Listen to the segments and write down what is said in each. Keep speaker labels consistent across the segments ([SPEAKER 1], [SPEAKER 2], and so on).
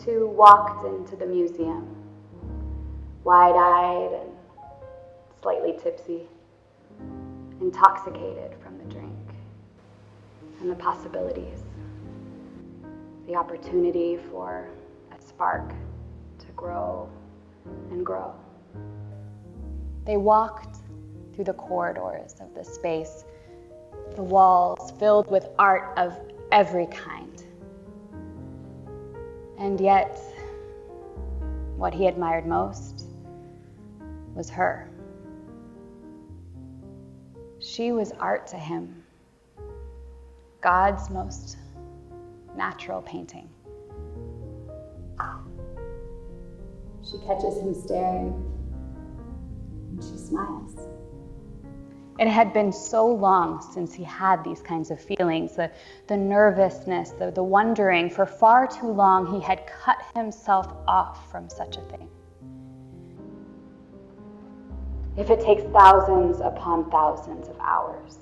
[SPEAKER 1] two walked into the museum, wide-eyed and slightly tipsy, intoxicated from the drink and the possibilities, the opportunity for a spark to grow and grow. They walked through the corridors of the space, the walls filled with art of every kind. And yet, what he admired most was her. She was art to him, God's most natural painting. She catches him staring, and she smiles. It had been so long since he had these kinds of feelings, the nervousness, the wondering. For far too long, he had cut himself off from such a thing. If it takes thousands upon thousands of hours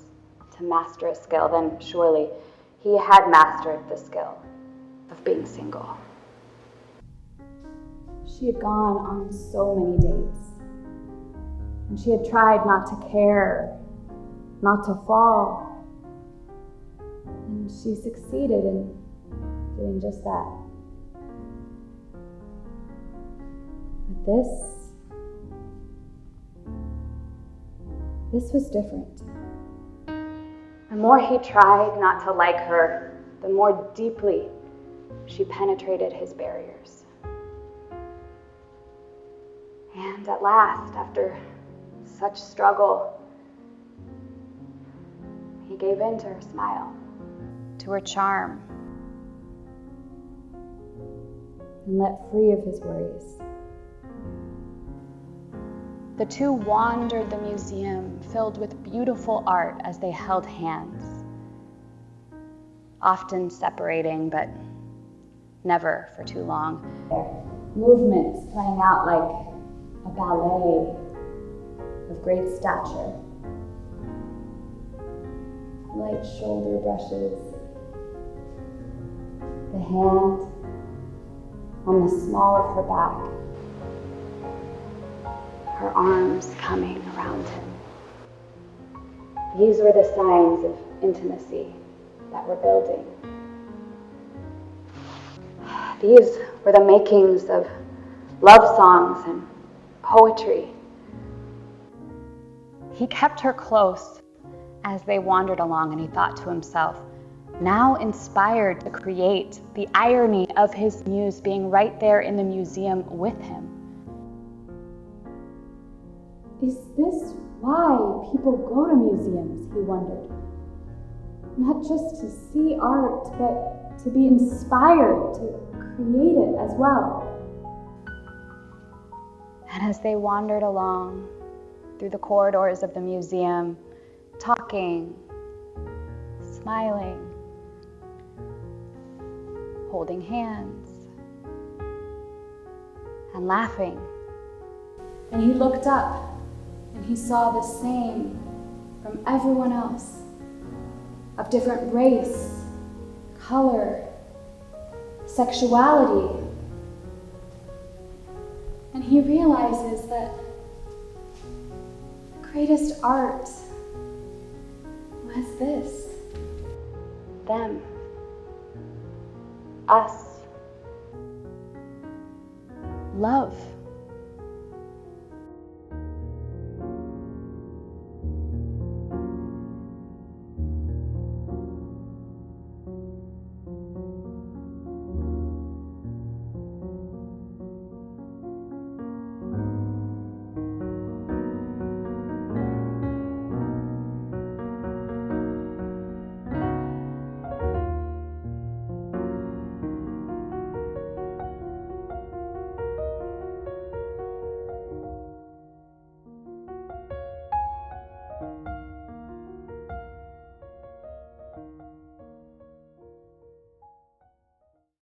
[SPEAKER 1] to master a skill, then surely he had mastered the skill of being single. She had gone on so many dates, and she had tried not to care, not to fall, and she succeeded in doing just that. But this was different. The more he tried not to like her, the more deeply she penetrated his barriers. And at last, after such struggle, he gave in to her smile, to her charm, and let free of his worries. The two wandered the museum filled with beautiful art as they held hands, often separating, but never for too long. Their movements playing out like a ballet of great stature. Light shoulder brushes, the hand on the small of her back, her arms coming around him. These were the signs of intimacy that were building. These were the makings of love songs and poetry. He kept her close as they wandered along, and he thought to himself, now inspired to create, the irony of his muse being right there in the museum with him. Is this why people go to museums, he wondered? Not just to see art, but to be inspired to create it as well. And as they wandered along through the corridors of the museum, talking, smiling, holding hands, and laughing, and he looked up and he saw the same from everyone else, of different race, color, sexuality. And he realizes that the greatest art was this. Them. Us. Love.